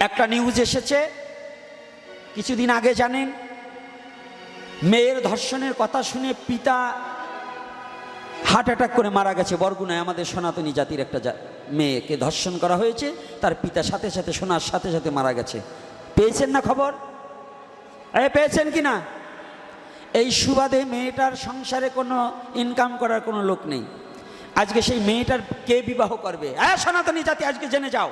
একটা নিউজ এসেছে কিছুদিন আগে, জানেন, মেয়ের ধর্ষণের কথা শুনে পিতা হার্ট অ্যাটাক করে মারা গেছে। বরগুনায় আমাদের সনাতনী জাতির একটা মেয়েকে ধর্ষণ করা হয়েছে, তার পিতা সাথে সাথে শোনার সাথে সাথে মারা গেছে। পেয়েছেন না খবর? পেয়েছেন কি না? এই সুবাদে মেয়েটার সংসারে কোনো ইনকাম করার কোনো লোক নেই। আজকে সেই মেয়েটার কে বিবাহ করবে? সনাতনী জাতি আজকে জেনে যাও,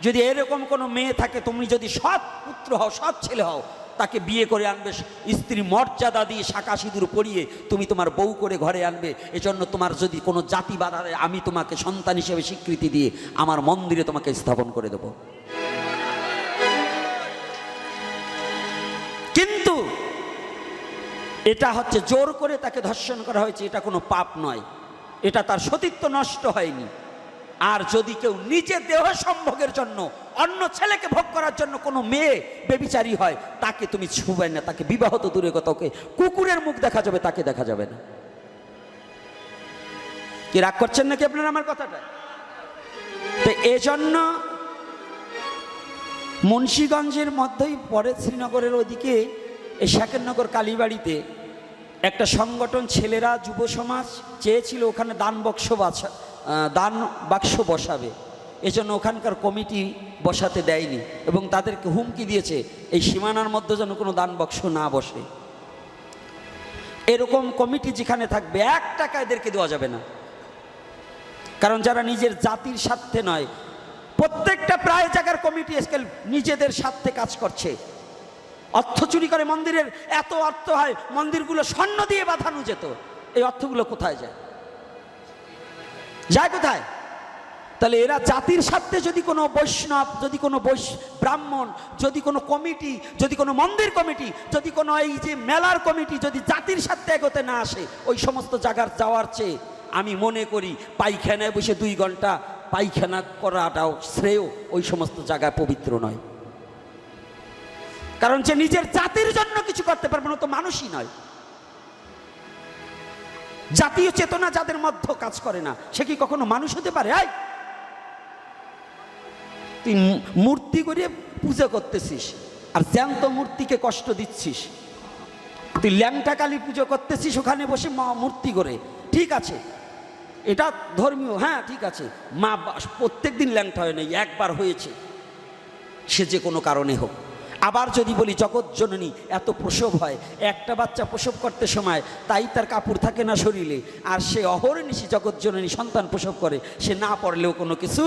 যদি এরকম কোনো মেয়ে থাকে, তুমি যদি সৎ পুত্র হও, সৎ ছেলে হও, তাকে বিয়ে করে আনবে, স্ত্রী মর্যাদা দিয়ে শাঁখা সিঁদুর পরিয়ে তুমি তোমার বউ করে ঘরে আনবে। এজন্য তোমার যদি কোনো জাতি বাধা দেয়, আমি তোমাকে সন্তান হিসেবে স্বীকৃতি দিয়ে আমার মন্দিরে তোমাকে স্থাপন করে দেব। কিন্তু এটা হচ্ছে জোর করে তাকে ধর্ষণ করা হয়েছে, এটা কোনো পাপ নয়, এটা তার সতীত্ব নষ্ট হয়নি। আর যদি কেউ নিজের দেহ সম্ভোগের জন্য অন্য ছেলেকে ভোগ করার জন্য কোনো মেয়ে বেবিচারী হয়, তাকে তুমি ছুঁবে না, তাকে বিবাহ তো দূরে কথা, ওকে কুকুরের মুখ দেখা যাবে, তাকে দেখা যাবে না। কি রাগ করছেন নাকি আপনারা আমার কথাটা? তো এজন্য মুন্সিগঞ্জের মধ্যেই পরে শ্রীনগরের ওইদিকে এই শাকেরনগর কালীবাড়িতে একটা সংগঠন, ছেলেরা যুব সমাজ চেয়েছিল ওখানে দান বাক্স বসাবে, এজন্য ওখানকার কমিটি বসাতে দেয়নি এবং তাদেরকে হুমকি দিয়েছে এই সীমানার মধ্যে যেন কোনো দান বাক্স না বসে। এরকম কমিটি যেখানে থাকবে 1 টাকা এদেরকে দেওয়া যাবে না, কারণ যারা নিজের জাতির স্বার্থে নয়, প্রত্যেকটা প্রায় জায়গার কমিটি স্কেল নিজেদের স্বার্থে কাজ করছে, অর্থ চুরি করে। মন্দিরের এত অর্থ হয়, মন্দিরগুলো স্বর্ণ দিয়ে বাঁধানো যেত, এই অর্থগুলো কোথায় যায়? যায় কোথায়? তাহলে এরা জাতির স্বার্থে যদি কোনো বৈষ্ণব, যদি কোনো ব্রাহ্মণ, যদি কোনো কমিটি, যদি কোনো মন্দির কমিটি, যদি কোনো এই যে মেলার কমিটি যদি জাতির স্বার্থে এগোতে না আসে, ওই সমস্ত জায়গার যাওয়ার চেয়ে আমি মনে করি পায়খানায় বসে 2 ঘন্টা পায়খানা করাটাও শ্রেয়, ওই সমস্ত জায়গায় পবিত্র নয়। কারণ যে নিজের জাতির জন্য কিছু করতে পারবে না, তো মানুষই নয়। জাতীয় চেতনা যাদের মধ্যে কাজ করে না, সে কি কখনো মানুষ হতে পারে? তুই মূর্তি করে পূজা করতেছিস আর জ্যান্ত মূর্তিকে কষ্ট দিচ্ছিস। তুই ল্যাংটা কালী পুজো করতেছিস ওখানে বসে মূর্তি করে, ঠিক আছে, এটা ধর্মীয়, হ্যাঁ ঠিক আছে। মা প্রত্যেক দিন ল্যাংটা হয় নাই, একবার হয়েছে, সে যে কোনো কারণে হোক। আবার যদি বলি জগৎ জননী এত প্রসব হয়, একটা বাচ্চা প্রসব করতে সময় তাই তার কাপড় থাকে না শরীরে, আর সে অহর্নিশি জগৎ জননী সন্তান প্রসব করে, সে না পড়লেও কোনো কিছু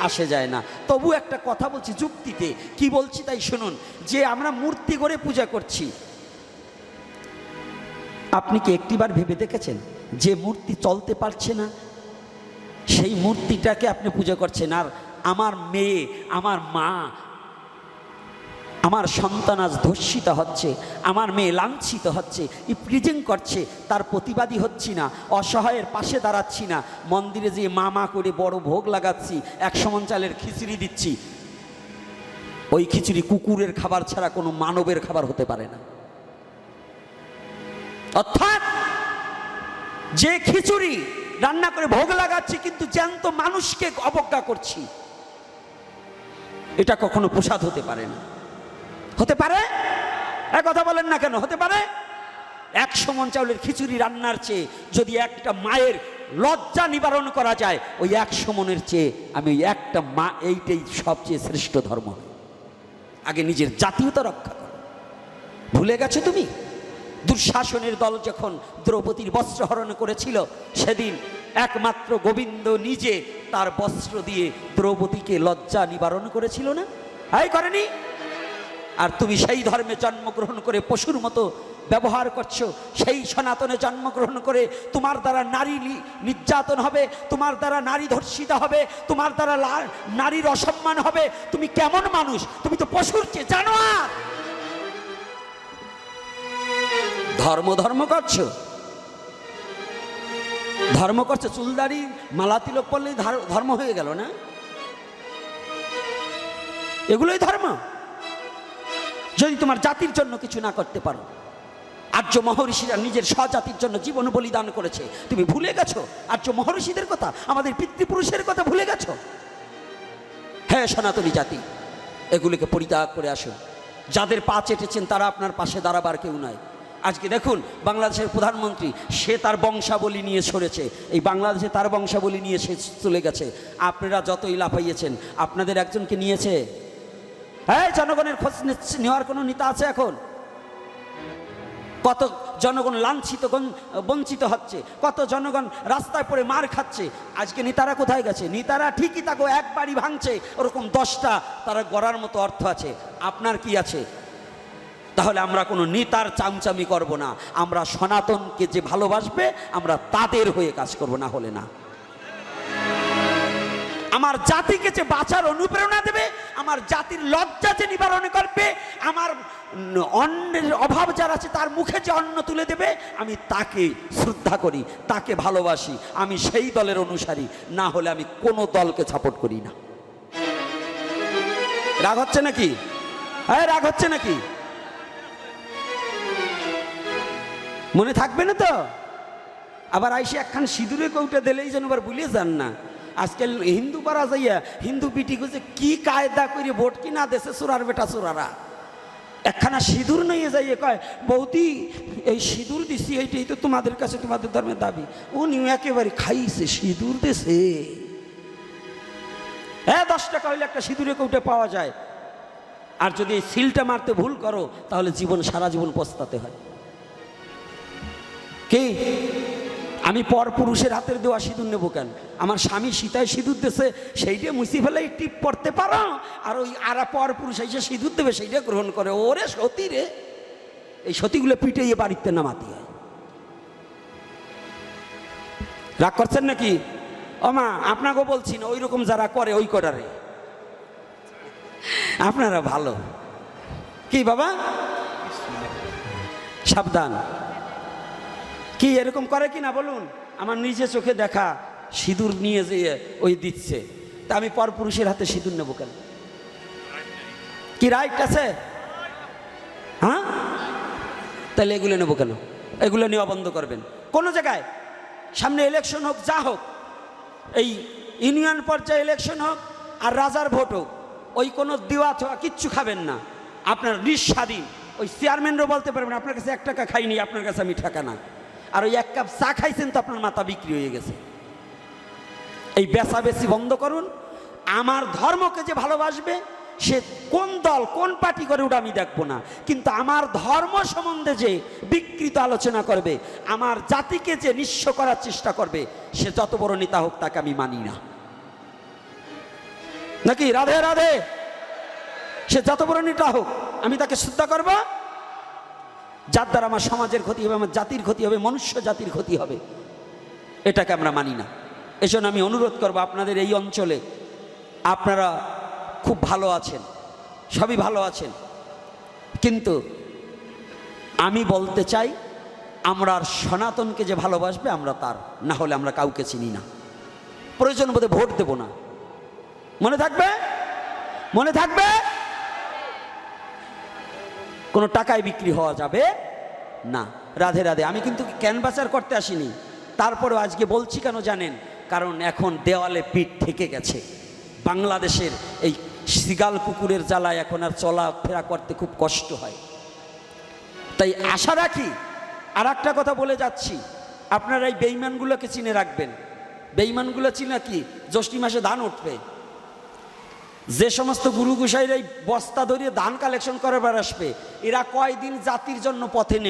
আসে যায় না। তবু একটা কথা বলছি যুক্তিতে, কি বলছি তাই শুনুন, যে আমরা মূর্তি করে পূজা করছি, আপনি কি একটিবার ভেবে দেখেছেন যে মূর্তি চলতে পারছে না, সেই মূর্তিটাকে আপনি পূজা করছেন? আর আমার মেয়ে, আমার মা, আমার সন্তান আজ ধর্ষিত হচ্ছে, আমার মেয়ে লাঞ্ছিত হচ্ছে, প্রিজেন করছে, তার প্রতিবাদী হচ্ছি না, অসহায়ের পাশে দাঁড়াচ্ছি না, মন্দিরে যেয়ে মা করে বড় ভোগ লাগাচ্ছি, 100 মণ চালের খিচুড়ি দিচ্ছি, ওই খিচুড়ি কুকুরের খাবার ছাড়া কোনো মানবের খাবার হতে পারে না। অর্থাৎ যে খিচুড়ি রান্না করে ভোগ লাগাচ্ছি কিন্তু জ্যান্ত মানুষকে অবজ্ঞা করছি, এটা কখনো প্রসাদ হতে পারে না। হতে পারে? কথা বলেন না কেন? হতে পারে? 100 মণ চাউলের খিচুড়ি রান্নার চেয়ে যদি একটা মায়ের লজ্জা নিবারণ করা যায়, ওই 100 মণের চেয়ে আমি ওই একটা মা, এইটাই সবচেয়ে শ্রেষ্ঠ ধর্ম। আগে নিজের জাতীয়তা রক্ষা করো। ভুলে গেছো তুমি? দুঃশাসনের দল যখন দ্রৌপদীর বস্ত্র হরণ করেছিল, সেদিন একমাত্র গোবিন্দ নিজে তার বস্ত্র দিয়ে দ্রৌপদীকে লজ্জা নিবারণ করেছিল না? করেনি? আর তুমি সেই ধর্মে জন্মগ্রহণ করে পশুর মতো ব্যবহার করছো, সেই সনাতনে জন্মগ্রহণ করে তোমার দ্বারা নারী নির্যাতন হবে, তোমার দ্বারা নারী ধর্ষিত হবে, তোমার দ্বারা নারীর অসম্মান হবে। তুমি কেমন মানুষ? তুমি তো পশুর চেয়ে জানোয়ার। ধর্ম করছো, চুলদাড়ি মালা তিলক পড়লেই ধর্ম হয়ে গেল না? এগুলোই ধর্ম? যদি তোমার জাতির জন্য কিছু না করতে পারো। আর্য মহর্ষিরা নিজের স্বজাতির জন্য জীবন বলিদান করেছে, তুমি ভুলে গেছো আর্য মহর্ষিদের কথা, আমাদের পিতৃপুরুষের কথা ভুলে গেছো? হ্যাঁ সনাতনী জাতি, এগুলিকে পরিত্যাগ করে আসুন। যাদের পা চেটেছেন তারা আপনার পাশে দাঁড়াবার কেউ নয়। আজকে দেখুন বাংলাদেশের প্রধানমন্ত্রী, সে তার বংশাবলী নিয়ে সরেছে, এই বাংলাদেশে তার বংশাবলী নিয়ে সে চলে গেছে। আপনারা যতই লাফাইয়েছেন, আপনাদের একজনকে নিয়েছে? হ্যাঁ, জনগণের খোঁজ নেওয়ার কোনো নেতা আছে এখন? কত জনগণ লাঞ্ছিত বঞ্চিত হচ্ছে, কত জনগণ রাস্তায় পড়ে মার খাচ্ছে। আজকে নেতারা কোথায় গেছে? নেতারা ঠিকই তাকে এক বাড়ি ভাঙছে, ওরকম 10টা তারা গড়ার মতো অর্থ আছে। আপনার কি আছে? তাহলে আমরা কোনো নেতার চামচামি করব না, আমরা সনাতনকে যে ভালোবাসবে আমরা তাদের হয়ে কাজ করব, না হলে না। আমার জাতিকে যে বাঁচার অনুপ্রেরণা দেবে, আমার জাতির লজ্জা যে নিবারণ করবে, আমার অন্নের অভাব যার আছে তার মুখে যে অন্ন তুলে দেবে, আমি তাকে শ্রদ্ধা করি, তাকে ভালোবাসি, আমি সেই দলের অনুসারী। না হলে আমি কোনো দলকে সাপোর্ট করি না। রাগ হচ্ছে নাকি? হ্যাঁ, রাগ হচ্ছে নাকি? মনে থাকবে না তো? আবার আইসে একখান সিঁদুরে কৌটা দিলেই যেন আবার ভুলে যান না। আজকাল হিন্দু পাড়া যাইয়া হিন্দু পিটি করছে, কি কায়দা করে ভোট কিনা দেশে চোরার বেটা চোরারা। একখানা সিঁদুর নিয়ে যাইয়ে কয়, বৌদি এই সিঁদুর দিছি, এইটাই তো তোমাদের কাছে তোমাদের ধর্মের দাবি। উনি একেবারে খাইছে, সিঁদুর দেশে। হ্যাঁ, 10 টাকা হইলে একটা সিঁদুরে কৌটা পাওয়া যায়। আর যদি এই সিলটা মারতে ভুল করো, তাহলে সারা জীবন পস্তাতে হয়। কি আমি পর পুরুষের হাতের দেওয়া সিঁদুর নেবো কেন? আমার স্বামী সীতায় সিঁদুর দেশে, সেইটা মুছি ফেলে টিপ পড়তে পারো, আর ওই আর পর পুরুষ এসে সিঁদুর দেবে সেইটা গ্রহণ করে। ওরে সতী রে, এই সতীগুলো পিটাইয়ে বাড়িতে নামাতে হয়। রাগ করছেন নাকি? ও মা, আপনাকেও বলছি না, ওই রকম যারা করে ওই কটারে আপনারা ভালো। কি বাবা, সাবধান। কি এরকম করে কি না বলুন? আমার নিজে চোখে দেখা সিঁদুর নিয়ে যে ওই দিচ্ছে, তা আমি পরপুরুষের হাতে সিঁদুর নেবো কেন? কি রাইট আছে? হ্যাঁ, তাহলে এগুলো নেবো কেন? এগুলো নেওয়া বন্ধ করবেন। কোনো জায়গায় সামনে ইলেকশন হোক, যা হোক, এই ইউনিয়ন পর্যায়ে ইলেকশন হোক আর রাজার ভোট হোক, ওই কোনো দেওয়া থাকা কিচ্ছু খাবেন না। আপনার নিঃস্বাধীন। ওই চেয়ারম্যানরাও বলতে পারবেন আপনার কাছে 1 টাকা খাইনি, আপনার কাছে আমি টাকা না। আর ওই 1 কাপ চা খাইছেন তো আপনার মাথা বিক্রি হয়ে গেছে। এই বেচাবেচি বন্ধ করুন। আমার ধর্মকে যে ভালোবাসবে, সে কোন দল কোন পার্টি করে ওটা আমি দেখবো না, কিন্তু আমার ধর্ম সম্বন্ধে যে বিকৃত আলোচনা করবে, আমার জাতিকে যে নিঃস্ব করার চেষ্টা করবে, সে যত বড় নেতা হোক তাকে আমি মানি না। নাকি? রাধে রাধে। সে যত বড় নেতা হোক আমি তাকে শ্রদ্ধা করব, যার দ্বারা আমার সমাজের ক্ষতি হবে, আমার জাতির ক্ষতি হবে, মনুষ্য জাতির ক্ষতি হবে, এটাকে আমরা মানি না। এজন্য আমি অনুরোধ করব, আপনাদের এই অঞ্চলে আপনারা খুব ভালো আছেন, সবই ভালো আছেন, কিন্তু আমি বলতে চাই, আমরা সনাতনকে যে ভালোবাসবে আমরা তার, না হলে আমরা কাউকে চিনি না, প্রয়োজন বোধে ভোট দেব না। মনে থাকবে? মনে থাকবে? কোনো টাকায় বিক্রি হওয়া যাবে না। রাধে রাধে। আমি কিন্তু ক্যানভাসার করতে আসিনি, তারপরেও আজকে বলছি কেন জানেন? কারণ এখন দেওয়ালে পিঠ থেকে গেছে। বাংলাদেশের এই শিগাল কুকুরের জ্বালায় এখন আর চলাফেরা করতে খুব কষ্ট হয়। তাই আশা রাখি। আর একটা কথা বলে যাচ্ছি, আপনারা এই বেঈমানগুলোকে চিনে রাখবেন। বেঈমানগুলো চিনা কি? জ্যৈষ্ঠ মাসে ধান উঠবে, যে সমস্ত গুরু গোসাইরা এই বস্তা ধরিয়ে ধান কালেকশন করাবার আসবে, এরা কয়দিন জাতির জন্য পথে নেমে